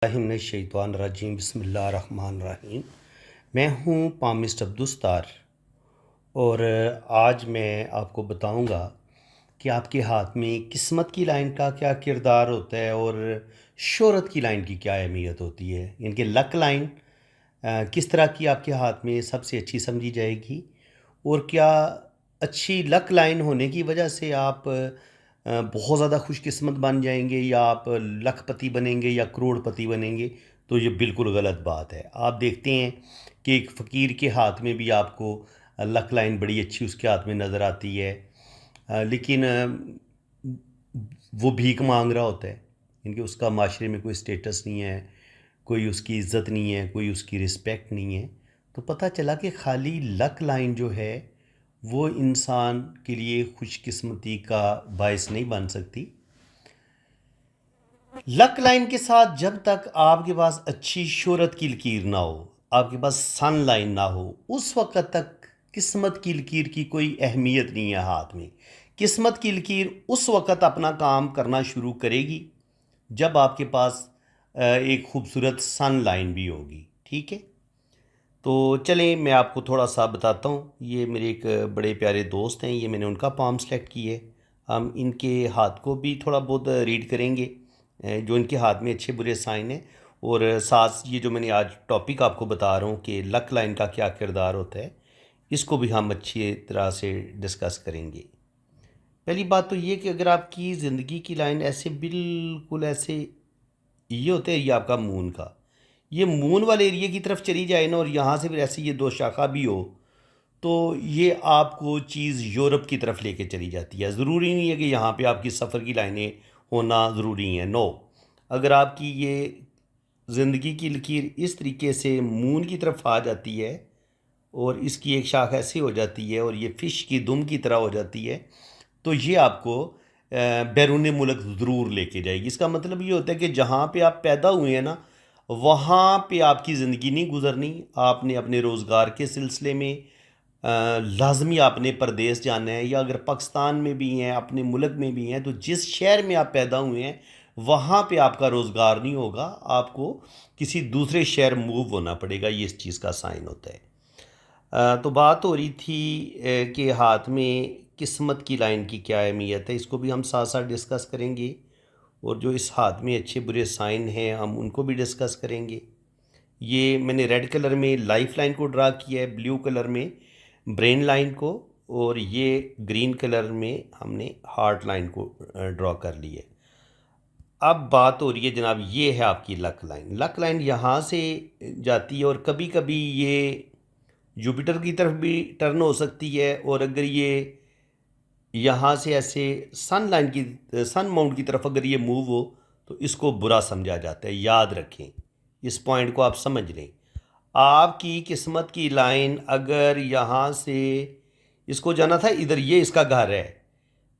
रजीम बिस्मिल्लाहिर्रहमानिर्रहीम। मैं हूँ पामिस्ट अब्दुस्तार और आज मैं आपको बताऊँगा कि आपके हाथ में किस्मत की लाइन का क्या किरदार होता है और शोहरत की लाइन की क्या अहमियत होती है। इनके लक लाइन किस तरह की आपके हाथ में सबसे अच्छी समझी जाएगी और क्या अच्छी लक लाइन होने की वजह से आप बहुत ज़्यादा खुशकिस्मत बन जाएंगे या आप लखपति बनेंगे या करोड़पति बनेंगे। तो ये बिल्कुल गलत बात है। आप देखते हैं कि एक फ़कीर के हाथ में भी आपको लक लाइन बड़ी अच्छी उसके हाथ में नज़र आती है, लेकिन वो भीख मांग रहा होता है। इनके उसका माशरे में कोई स्टेटस नहीं है, कोई उसकी इज़्ज़त नहीं है, कोई उसकी रिस्पेक्ट नहीं है। तो पता चला कि खाली लक लाइन जो है वो इंसान के लिए खुशकिस्मती का बायस नहीं बन सकती। लक लाइन के साथ जब तक आपके पास अच्छी शोहरत की लकीर ना हो, आपके पास सन लाइन ना हो, उस वक्त तक किस्मत की लकीर की कोई अहमियत नहीं है हाथ में। किस्मत की लकीर उस वक्त अपना काम करना शुरू करेगी जब आपके पास एक खूबसूरत सन लाइन भी होगी। ठीक है, तो चलें मैं आपको थोड़ा सा बताता हूँ। ये मेरे एक बड़े प्यारे दोस्त हैं, ये मैंने उनका पाम सेलेक्ट की है। हम इनके हाथ को भी थोड़ा बहुत रीड करेंगे, जो इनके हाथ में अच्छे बुरे साइन हैं, और साथ ये जो मैंने आज टॉपिक आपको बता रहा हूँ कि लक लाइन का क्या किरदार होता है, इसको भी हम अच्छी तरह से डिस्कस करेंगे। पहली बात तो ये कि अगर आपकी ज़िंदगी की लाइन ऐसे बिल्कुल ऐसे ये होते हैं, ये आपका मून का, ये मून वाले एरिया की तरफ चली जाए ना और यहाँ से फिर ऐसे ये दो शाखा भी हो, तो ये आपको चीज़ यूरोप की तरफ लेके चली जाती है। ज़रूरी नहीं है कि यहाँ पे आपकी सफ़र की लाइनें होना ज़रूरी हैं, नो। अगर आपकी ये ज़िंदगी की लकीर इस तरीके से मून की तरफ आ जाती है और इसकी एक शाख ऐसे हो जाती है और ये फ़िश की दुम की तरह हो जाती है, तो ये आपको बैरून मुल्क ज़रूर लेके जाएगी। इसका मतलब ये होता है कि जहाँ पे आप पैदा हुए हैं ना, वहाँ पे आपकी ज़िंदगी नहीं गुजरनी। आपने अपने रोज़गार के सिलसिले में लाजमी आपने परदेस जाना है, या अगर पाकिस्तान में भी हैं, अपने मुल्क में भी हैं, तो जिस शहर में आप पैदा हुए हैं वहाँ पे आपका रोज़गार नहीं होगा, आपको किसी दूसरे शहर मूव होना पड़ेगा। ये इस चीज़ का साइन होता है। तो बात हो रही थी कि हाथ में किस्मत की लाइन की क्या अहमियत है, इसको भी हम साथ साथ डिस्कस करेंगे। और जो इस हाथ में अच्छे बुरे साइन हैं हम उनको भी डिस्कस करेंगे। ये मैंने रेड कलर में लाइफ लाइन को ड्रा किया है, ब्लू कलर में ब्रेन लाइन को, और ये ग्रीन कलर में हमने हार्ट लाइन को ड्रॉ कर ली है। अब बात हो रही है जनाब, ये है आपकी लक लाइन। लक लाइन यहाँ से जाती है और कभी कभी ये जुपिटर की तरफ भी टर्न हो सकती है, और अगर ये यहाँ से ऐसे सन लाइन की सन माउंट की तरफ अगर ये मूव हो तो इसको बुरा समझा जाता है। याद रखें, इस पॉइंट को आप समझ लें। आपकी किस्मत की लाइन अगर यहाँ से इसको जाना था इधर, ये इसका घर है,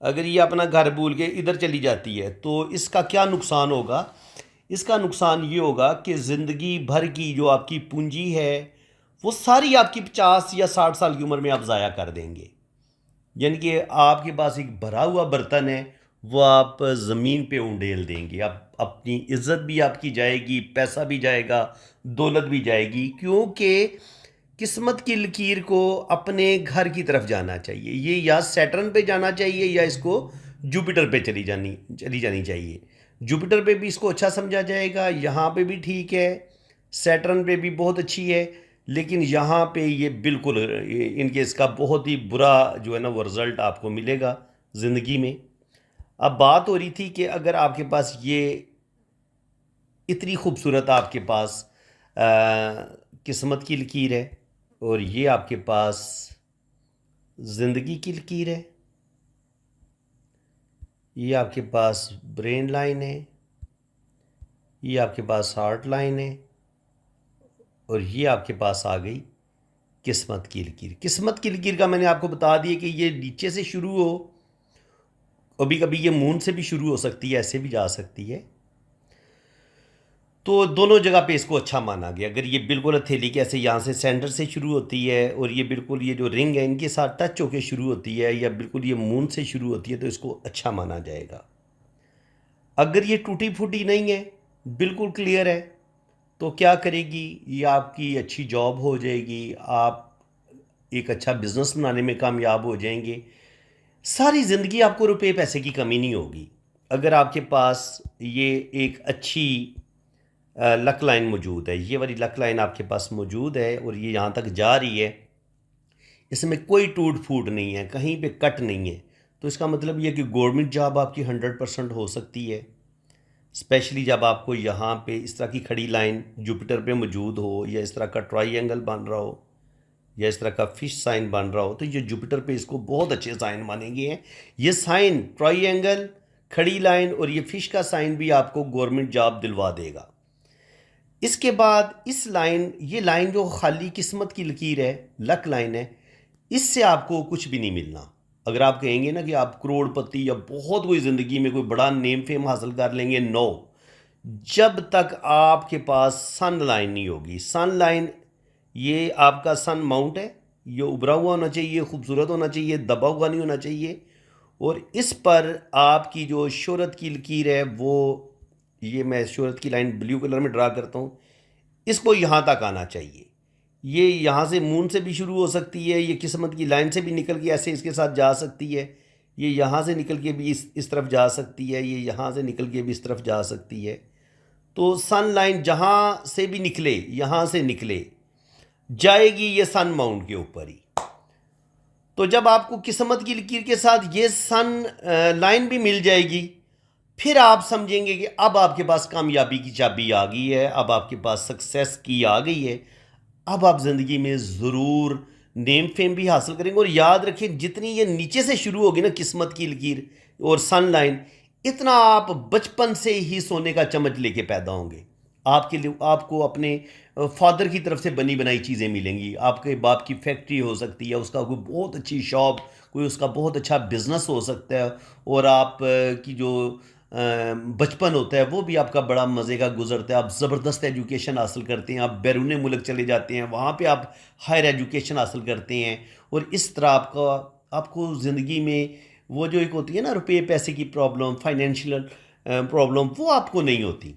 अगर ये अपना घर भूल के इधर चली जाती है तो इसका क्या नुकसान होगा? इसका नुकसान ये होगा कि ज़िंदगी भर की जो आपकी पूंजी है वो सारी आपकी 50 या 60 साल की उम्र में आप ज़ाया कर देंगे। यानी कि आपके पास एक भरा हुआ बर्तन है, वो आप ज़मीन पे उंडेल देंगे। आप अपनी इज्जत भी आपकी जाएगी, पैसा भी जाएगा, दौलत भी जाएगी, क्योंकि किस्मत की लकीर को अपने घर की तरफ जाना चाहिए। ये या सैटर्न पे जाना चाहिए या इसको जुपिटर पे चली जानी चाहिए। जुपिटर पे भी इसको अच्छा समझा जाएगा, यहाँ पे भी ठीक है, सैटर्न पे भी बहुत अच्छी है, लेकिन यहाँ पे ये बिल्कुल इनके इसका बहुत ही बुरा जो है ना वो रिज़ल्ट आपको मिलेगा ज़िंदगी में। अब बात हो रही थी कि अगर आपके पास ये इतनी खूबसूरत आपके पास किस्मत की लकीर है और ये आपके पास ज़िंदगी की लकीर है, ये आपके पास ब्रेन लाइन है, ये आपके पास हार्ट लाइन है, और ये आपके पास आ गई किस्मत की लकीर। किस्मत की लकीर का मैंने आपको बता दिया कि ये नीचे से शुरू हो, कभी कभी ये मून से भी शुरू हो सकती है, ऐसे भी जा सकती है। तो दोनों जगह पे इसको अच्छा माना गया। अगर ये बिल्कुल हथेली के ऐसे यहाँ से सेंटर से शुरू होती है और ये बिल्कुल ये जो रिंग है इनके साथ टच होकर शुरू होती है, या बिल्कुल ये मून से शुरू होती है, तो इसको अच्छा माना जाएगा। अगर ये टूटी फूटी नहीं है, बिल्कुल क्लियर है, तो क्या करेगी, ये आपकी अच्छी जॉब हो जाएगी, आप एक अच्छा बिजनेस बनाने में कामयाब हो जाएंगे। सारी ज़िंदगी आपको रुपए पैसे की कमी नहीं होगी अगर आपके पास ये एक अच्छी लक लाइन मौजूद है। ये वाली लक लाइन आपके पास मौजूद है और ये यहाँ तक जा रही है, इसमें कोई टूट फूट नहीं है, कहीं पे कट नहीं है। तो इसका मतलब ये कि गवर्नमेंट जॉब आपकी 100% हो सकती है, स्पेशली जब आपको यहाँ पे इस तरह की खड़ी लाइन जुपिटर पे मौजूद हो, या इस तरह का ट्रायंगल बन रहा हो, या इस तरह का फिश साइन बन रहा हो। तो ये जुपिटर पे इसको बहुत अच्छे साइन मानेंगे हैं। ये साइन ट्रायंगल, खड़ी लाइन और ये फिश का साइन भी आपको गवर्नमेंट जॉब दिलवा देगा। इसके बाद ये लाइन जो खाली किस्मत की लकीर है, लक लाइन है, इससे आपको कुछ भी नहीं मिलना। अगर आप कहेंगे ना कि आप करोड़पति या बहुत कोई ज़िंदगी में कोई बड़ा नेम फेम हासिल कर लेंगे, नो। जब तक आपके पास सन लाइन नहीं होगी, सन लाइन, ये आपका सन माउंट है, ये उभरा हुआ होना चाहिए, खूबसूरत होना चाहिए, दबा हुआ नहीं होना चाहिए। और इस पर आपकी जो शोहरत की लकीर है वो, ये मैं शोहरत की लाइन ब्लू कलर में ड्रा करता हूँ, इसको यहाँ तक आना चाहिए। ये यहाँ से मून से भी शुरू हो सकती है, ये किस्मत की लाइन से भी निकल के ऐसे इसके साथ जा सकती है, ये यहाँ से निकल के भी इस तरफ जा सकती है, ये यहाँ से निकल के भी इस तरफ जा सकती है। तो सन लाइन जहाँ से भी निकले, यहाँ से निकले, जाएगी ये सन माउंट के ऊपर ही। तो जब आपको किस्मत की लकीर के साथ ये सन लाइन भी मिल जाएगी, फिर आप समझेंगे कि अब आपके पास कामयाबी की चाबी आ गई है, अब आपके पास सक्सेस की आ गई है, अब आप ज़िंदगी में ज़रूर नेम फेम भी हासिल करेंगे। और याद रखें, जितनी ये नीचे से शुरू होगी ना किस्मत की लकीर और सन लाइन, इतना आप बचपन से ही सोने का चम्मच लेके पैदा होंगे। आपके लिए आपको अपने फादर की तरफ से बनी बनाई चीज़ें मिलेंगी। आपके बाप की फैक्ट्री हो सकती है, उसका कोई बहुत अच्छी शॉप, कोई उसका बहुत अच्छा बिजनेस हो सकता है, और आप की जो बचपन होता है वो भी आपका बड़ा मज़े का गुजरता है। आप ज़बरदस्त एजुकेशन हासिल करते हैं, आप बैरून मुल्क चले जाते हैं, वहाँ पे आप हायर एजुकेशन हासिल करते हैं, और इस तरह आपको ज़िंदगी में वो जो एक होती है ना रुपये पैसे की प्रॉब्लम, फाइनेंशियल प्रॉब्लम, वो आपको नहीं होती।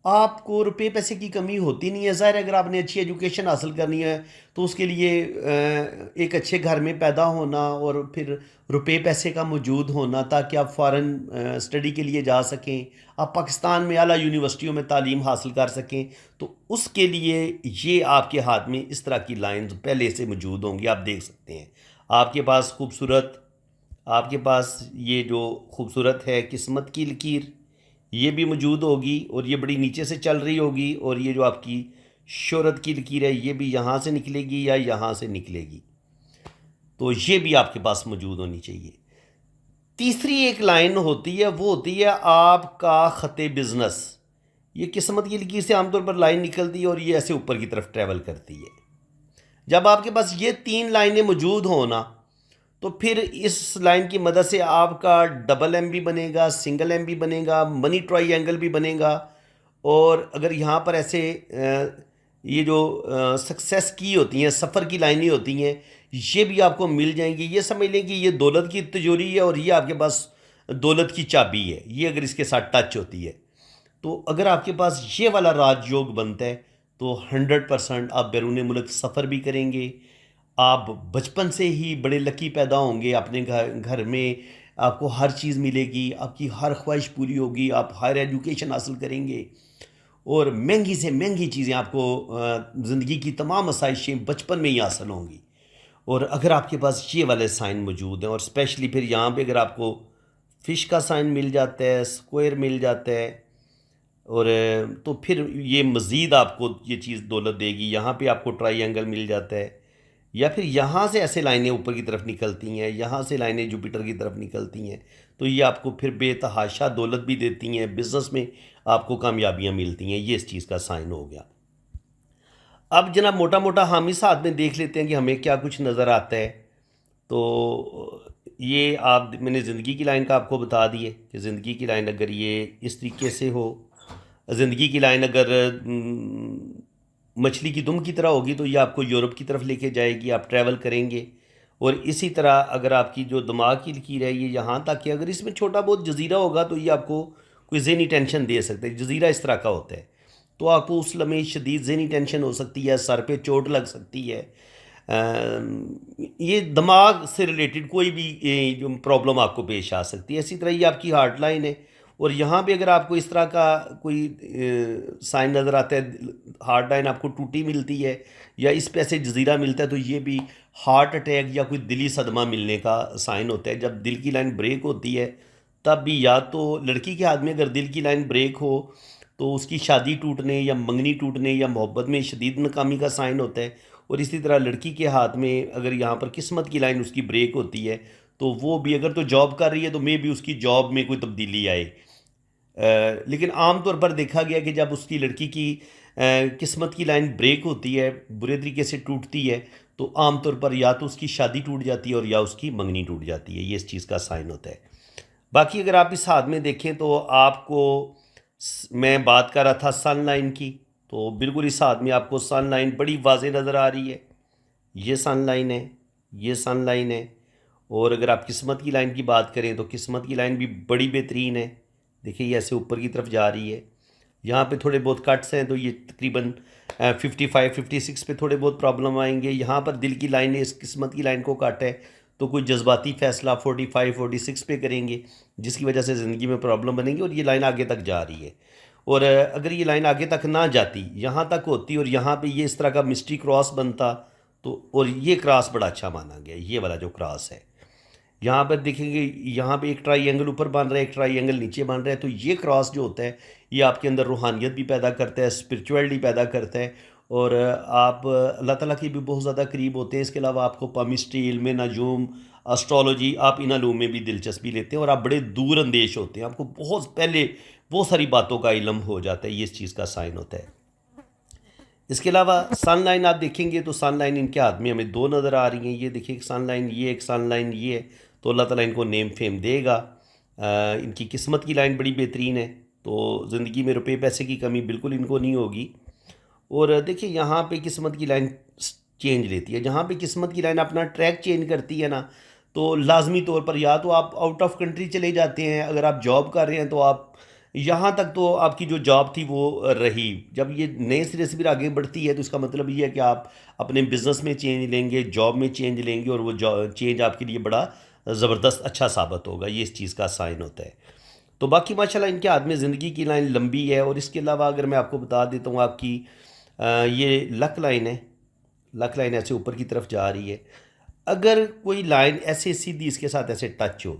आपको रुपये पैसे की कमी होती नहीं है। ज़ाहिर है, अगर आपने अच्छी एजुकेशन हासिल करनी है तो उसके लिए एक अच्छे घर में पैदा होना और फिर रुपये पैसे का मौजूद होना, ताकि आप फ़ॉरेन स्टडी के लिए जा सकें, आप पाकिस्तान में आला यूनिवर्सिटियों में तालीम हासिल कर सकें, तो उसके लिए ये आपके हाथ में इस तरह की लाइंस पहले से मौजूद होंगी। आप देख सकते हैं आपके पास ये जो खूबसूरत है किस्मत की लकीर, ये भी मौजूद होगी, और ये बड़ी नीचे से चल रही होगी, और ये जो आपकी शोहरत की लकीर है ये भी यहाँ से निकलेगी या यहाँ से निकलेगी। तो ये भी आपके पास मौजूद होनी चाहिए। तीसरी एक लाइन होती है, वो होती है आपका ख़ते बिज़नेस। ये किस्मत की लकीर से आमतौर पर लाइन निकलती है और ये ऐसे ऊपर की तरफ ट्रैवल करती है। जब आपके पास ये 3 लाइनें मौजूद हो ना, तो फिर इस लाइन की मदद से आपका डबल एम भी बनेगा, सिंगल एम भी बनेगा, मनी ट्रायंगल भी बनेगा। और अगर यहाँ पर ऐसे ये जो सक्सेस की होती हैं, सफ़र की लाइनें होती हैं, ये भी आपको मिल जाएंगी। ये समझ लें कि ये दौलत की तिजोरी है और ये आपके पास दौलत की चाबी है, ये अगर इसके साथ टच होती है। तो अगर आपके पास ये वाला राजयोग बनता है तो 100% आप बैरून मुल्क सफ़र भी करेंगे। आप बचपन से ही बड़े लकी पैदा होंगे, अपने घर में आपको हर चीज़ मिलेगी, आपकी हर ख्वाहिश पूरी होगी, आप हायर एजुकेशन हासिल करेंगे, और महंगी से महंगी चीज़ें आपको ज़िंदगी की तमाम आसाइशें बचपन में ही हासिल होंगी। और अगर आपके पास ये वाले साइन मौजूद हैं, और स्पेशली फिर यहाँ पे अगर आपको फ़िश का साइन मिल जाता है, स्क्वायर मिल जाता है, और तो फिर ये मज़ीद आपको ये चीज़ दौलत देगी। यहाँ पे आपको ट्रायंगल मिल जाता है, या फिर यहाँ से ऐसे लाइनें ऊपर की तरफ निकलती हैं, यहाँ से लाइनें जुपिटर की तरफ निकलती हैं, तो ये आपको फिर बेतहाशा दौलत भी देती हैं, बिज़नेस में आपको कामयाबियाँ मिलती हैं। ये इस चीज़ का साइन हो गया। अब जनाब मोटा मोटा हम इस हाथ में देख लेते हैं कि हमें क्या कुछ नज़र आता है। तो ये मैंने ज़िंदगी की लाइन का आपको बता दिए कि ज़िंदगी की लाइन अगर ये इस तरीके से हो, ज़िंदगी की लाइन अगर मछली की दुम की तरह होगी तो ये आपको यूरोप की तरफ लेके जाएगी, आप ट्रैवल करेंगे। और इसी तरह अगर आपकी जो दिमाग की लकीर है ये यहाँ तक कि अगर इसमें छोटा बहुत जजीरा होगा तो ये आपको कोई ज़हनी टेंशन दे सकता है। जजीरा इस तरह का होता है, तो आपको उस लम्हे शदीद ज़हनी टेंशन हो सकती है, सर पे चोट लग सकती है। ये दिमाग से रिलेटेड कोई भी जो प्रॉब्लम आपको पेश आ सकती है। इसी तरह ये आपकी हार्ट लाइन है, और यहाँ पे अगर आपको इस तरह का कोई साइन नज़र आता है, हार्ट लाइन आपको टूटी मिलती है या इस पे ऐसे जजीरा मिलता है, तो ये भी हार्ट अटैक या कोई दिली सदमा मिलने का साइन होता है। जब दिल की लाइन ब्रेक होती है तब भी, या तो लड़की के हाथ में अगर दिल की लाइन ब्रेक हो तो उसकी शादी टूटने या मंगनी टूटने या मोहब्बत में शदीद नाकामी का साइन होता है। और इसी तरह लड़की के हाथ में अगर यहाँ पर किस्मत की लाइन उसकी ब्रेक होती है, तो वो भी अगर तो जॉब कर रही है तो मे भी उसकी जॉब में कोई तब्दीली आए। लेकिन आम तौर पर देखा गया कि जब उसकी लड़की की किस्मत की लाइन ब्रेक होती है, बुरे तरीके से टूटती है, तो आम तौर पर या तो उसकी शादी टूट जाती है और या उसकी मंगनी टूट जाती है। ये इस चीज़ का साइन होता है। बाकी अगर आप इस हाथ में देखें तो आपको मैं बात कर रहा था सन लाइन की, तो बिल्कुल इस हाथ में आपको सन लाइन बड़ी वाज़ेह नज़र आ रही है। ये सन लाइन है, ये सन लाइन है। और अगर आप किस्मत की लाइन की बात करें तो किस्मत की लाइन भी बड़ी बेहतरीन है। देखिए ये ऐसे ऊपर की तरफ जा रही है। यहाँ पे थोड़े बहुत कट्स हैं, तो ये तकरीबन 55-56 पे थोड़े बहुत प्रॉब्लम आएंगे। यहाँ पर दिल की लाइन है, इस किस्मत की लाइन को काटा है, तो कोई जज्बाती फ़ैसला 45-46 पे करेंगे, जिसकी वजह से ज़िंदगी में प्रॉब्लम बनेगी और ये लाइन आगे तक जा रही है। और अगर ये लाइन आगे तक ना जाती, यहाँ तक होती और यहाँ पे ये इस तरह का मिस्ट्री क्रॉस बनता, तो और ये क्रॉस बड़ा अच्छा माना गया, ये वाला जो क्रॉस है। यहाँ पर देखेंगे, यहाँ पे एक ट्राई ऊपर बन रहा है, एक ट्राई नीचे बन रहा है, तो ये क्रॉस जो होता है ये आपके अंदर रूहानियत भी पैदा करता है, स्पिरिचुअलिटी पैदा करता है, और आप अल्लाह ताला के भी बहुत ज़्यादा करीब होते हैं। इसके अलावा आपको पामिस्ट्री, इल्म नजूम, एस्ट्रोलॉजी, आप इन अलूम में भी दिलचस्पी लेते हैं और आप बड़े दूर अंदेश होते हैं, आपको बहुत पहले बहुत सारी बातों का इल्म हो जाता है। ये इस चीज़ का साइन होता है। इसके अलावा सन लाइन आप देखेंगे तो सन लाइन इनके हाथ में हमें दो नज़र आ रही हैं। ये देखिए एक सन लाइन, ये एक सन लाइन, ये है, तो अल्लाह ताला इनको नेम फेम देगा। इनकी किस्मत की लाइन बड़ी बेहतरीन है, तो ज़िंदगी में रुपए पैसे की कमी बिल्कुल इनको नहीं होगी। और देखिए यहाँ पे किस्मत की लाइन चेंज लेती है, जहाँ पे किस्मत की लाइन अपना ट्रैक चेंज करती है ना, तो लाजमी तौर पर या तो आप आउट ऑफ कंट्री चले जाते हैं, अगर आप जॉब कर रहे हैं तो आप यहाँ तक तो आपकी जो जॉब थी वो रही। जब ये नए सिरे से फिर आगे बढ़ती है तो इसका मतलब ये है कि आप अपने बिज़नेस में चेंज लेंगे, जॉब में चेंज लेंगे, और वो चेंज आपके लिए बड़ा ज़बरदस्त अच्छा साबित होगा। ये इस चीज़ का साइन होता है। तो बाकी माशाल्लाह इनके हाथ में ज़िंदगी की लाइन लंबी है। और इसके अलावा अगर मैं आपको बता देता हूँ, आपकी ये लक लाइन है, लक लाइन ऐसे ऊपर की तरफ जा रही है। अगर कोई लाइन ऐसे सीधी इसके साथ ऐसे टच हो,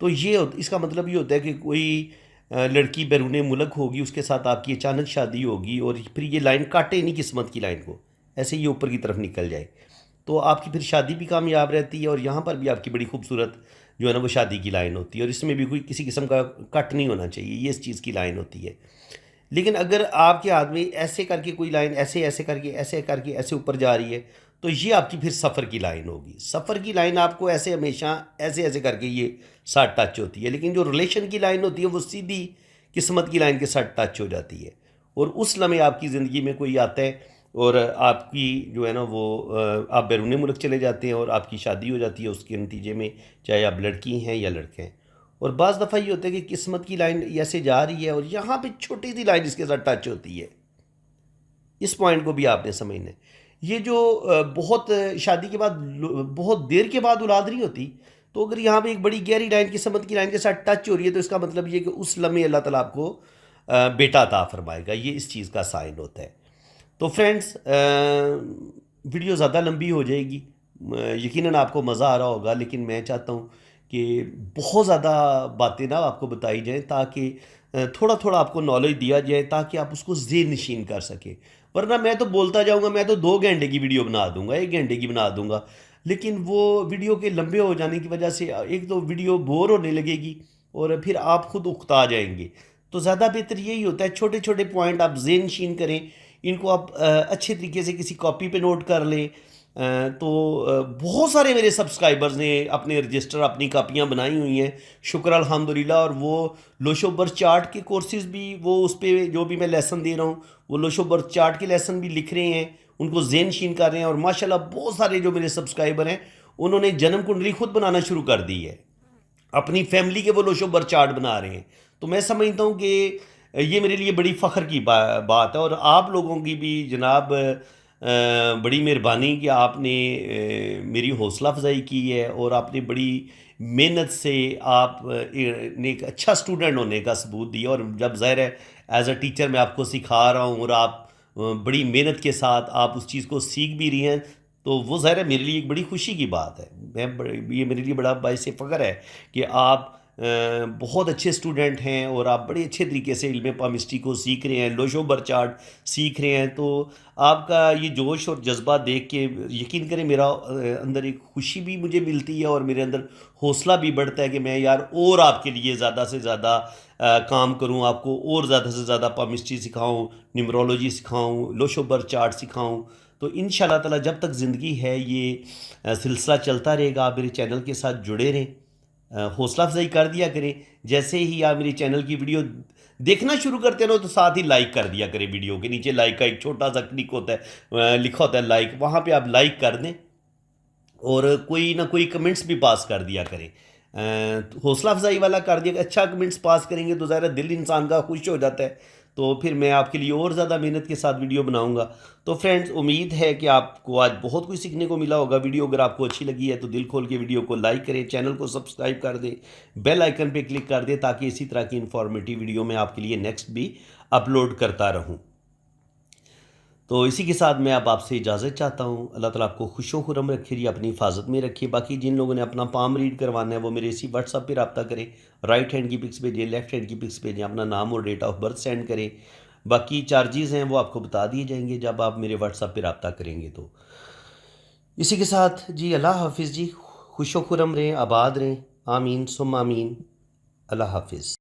तो इसका मतलब ये होता है कि कोई लड़की बैरून मुल्क होगी, उसके साथ आपकी अचानक शादी होगी और फिर ये लाइन काटे नहीं किस्मत की लाइन को, ऐसे ये ऊपर की तरफ निकल जाए, तो आपकी फिर शादी भी कामयाब रहती है। और यहाँ पर भी आपकी बड़ी खूबसूरत जो है ना वो शादी की लाइन होती है, और इसमें भी कोई किसी किस्म का कट नहीं होना चाहिए, ये इस चीज़ की लाइन होती है। लेकिन अगर आपके हाथ में ऐसे करके कोई लाइन ऐसे ऐसे करके ऐसे ऊपर जा रही है, तो ये आपकी फिर सफ़र की लाइन होगी। सफ़र की लाइन आपको ऐसे हमेशा ऐसे ऐसे करके ये साथ टच होती है, लेकिन जो रिलेशन की लाइन होती है वो सीधी किस्मत की लाइन के साथ टच हो जाती है। और उस लम्हे आपकी ज़िंदगी में कोई आता है और आपकी जो है ना वो आप बैरून मुल्क चले जाते हैं और आपकी शादी हो जाती है उसके नतीजे में, चाहे आप लड़की हैं या लड़के हैं। और बाज़ दफ़ा ये होता है कि किस्मत की लाइन ऐसे जा रही है और यहाँ पे छोटी सी लाइन इसके साथ टच होती है। इस पॉइंट को भी आपने समझना है। ये जो बहुत शादी के बाद बहुत देर के बाद औलाद नहीं होती, तो अगर यहाँ पे एक बड़ी गहरी लाइन किस्मत की लाइन के साथ टच हो रही है, तो इसका मतलब ये कि उस लम्हे अल्लाह ताला आपको बेटा अता फरमाएगा। ये इस चीज़ का साइन होता है। तो फ्रेंड्स, वीडियो ज़्यादा लंबी हो जाएगी, यकीनन आपको मज़ा आ रहा होगा, लेकिन मैं चाहता हूँ कि बहुत ज़्यादा बातें ना आपको बताई जाएँ, ताकि थोड़ा थोड़ा आपको नॉलेज दिया जाए, ताकि आप उसको ज़ेन नशीन कर सकें। वरना मैं तो बोलता जाऊँगा, मैं तो 2 घंटे की वीडियो बना दूँगा, 1 घंटे की बना दूँगा, लेकिन वो वीडियो के लंबे हो जाने की वजह से एक तो वीडियो बोर होने लगेगी और फिर आप खुद उकता जाएंगे। तो ज़्यादा बेहतर यही होता है, छोटे छोटे पॉइंट आप ज़ेन नशीन करें, इनको आप अच्छे तरीके से किसी कॉपी पे नोट कर लें। तो बहुत सारे मेरे सब्सक्राइबर्स ने अपने रजिस्टर अपनी कापियाँ बनाई हुई हैं, शुक्र अल्हम्दुलिल्लाह। और वो लोशो बर्थ चार्ट के कोर्सेज़ भी, वो उस पर जो भी मैं लेसन दे रहा हूँ, वो लोशो बर्थ चार्ट के लेसन भी लिख रहे हैं, उनको ज़ेन नशीन कर रहे हैं। और माशाल्लाह बहुत सारे जो मेरे सब्सक्राइबर हैं उन्होंने जन्म कुंडली खुद बनाना शुरू कर दी है, अपनी फैमिली के वो लोशो बर्थ चार्ट बना रहे हैं। तो मैं समझता हूँ कि ये मेरे लिए बड़ी फ़ख्र की बात है। और आप लोगों की भी जनाब बड़ी मेहरबानी कि आपने मेरी हौसला अफजाई की है, और आपने बड़ी मेहनत से आप ने एक अच्छा स्टूडेंट होने का सबूत दिया। और जब ज़ाहिर है एज अ टीचर मैं आपको सिखा रहा हूँ और आप बड़ी मेहनत के साथ आप उस चीज़ को सीख भी रही हैं, तो वो ज़ाहिर है मेरे लिए एक बड़ी खुशी की बात है। ये मेरे लिए बड़ा बाइस फ़ख्र है कि आप बहुत अच्छे स्टूडेंट हैं और आप बड़े अच्छे तरीके से इल्म पामिस्ट्री को सीख रहे हैं, लोशो बरचार्ट सीख रहे हैं। तो आपका ये जोश और जज्बा देख के यकीन करें मेरा अंदर एक खुशी भी मुझे मिलती है, और मेरे अंदर हौसला भी बढ़ता है कि मैं यार और आपके लिए ज़्यादा से ज़्यादा काम करूं, आपको और ज़्यादा से ज़्यादा पामिस्ट्री सिखाऊं, न्यूमरोलॉजी सिखाऊं, लोशो बरचार्ट सिखाऊं। तो इंशाल्लाह ताला जब तक ज़िंदगी है ये सिलसिला चलता रहेगा। आप मेरे चैनल के साथ जुड़े रहें, हौसला अफजाई कर दिया करें। जैसे ही आप मेरी चैनल की वीडियो देखना शुरू करते हो तो साथ ही लाइक कर दिया करें। वीडियो के नीचे लाइक का एक छोटा सा क्लिक होता है, लिखा होता है लाइक, वहाँ पे आप लाइक कर दें और कोई ना कोई कमेंट्स भी पास कर दिया करें। हौसला अफजाई वाला कर दिया, अच्छा कमेंट्स पास करेंगे तो ज़ाहिर है दिल इंसान का खुश हो जाता है। तो फिर मैं आपके लिए और ज़्यादा मेहनत के साथ वीडियो बनाऊंगा। तो फ्रेंड्स, उम्मीद है कि आपको आज बहुत कुछ सीखने को मिला होगा। वीडियो अगर आपको अच्छी लगी है तो दिल खोल के वीडियो को लाइक करें, चैनल को सब्सक्राइब कर दें, बेल आइकन पे क्लिक कर दें, ताकि इसी तरह की इंफॉर्मेटिव वीडियो मैं आपके लिए नेक्स्ट भी अपलोड करता रहूँ। तो इसी के साथ मैं अब आपसे इजाज़त चाहता हूँ। अल्लाह ताला आपको खुशो खुरम रखे, अपनी हिफाजत में रखिए। बाकी जिन लोगों ने अपना पाम रीड करवाना है वो मेरे इसी व्हाट्सअप पे रब्ता करें। राइट हैंड की पिक्स भेजें, लेफ्ट हैंड की पिक्स भेजें, अपना नाम और डेट ऑफ बर्थ सेंड करें। बाकी चार्जेज़ हैं वो आपको बता दिए जाएंगे जब आप मेरे व्हाट्सअप पे रब्ता करेंगे। तो इसी के साथ जी अल्लाह हाफिज़ जी, खुशो खुरम रहें, आबाद रहें, आमीन सुम आमीन। अल्लाह हाफिज़।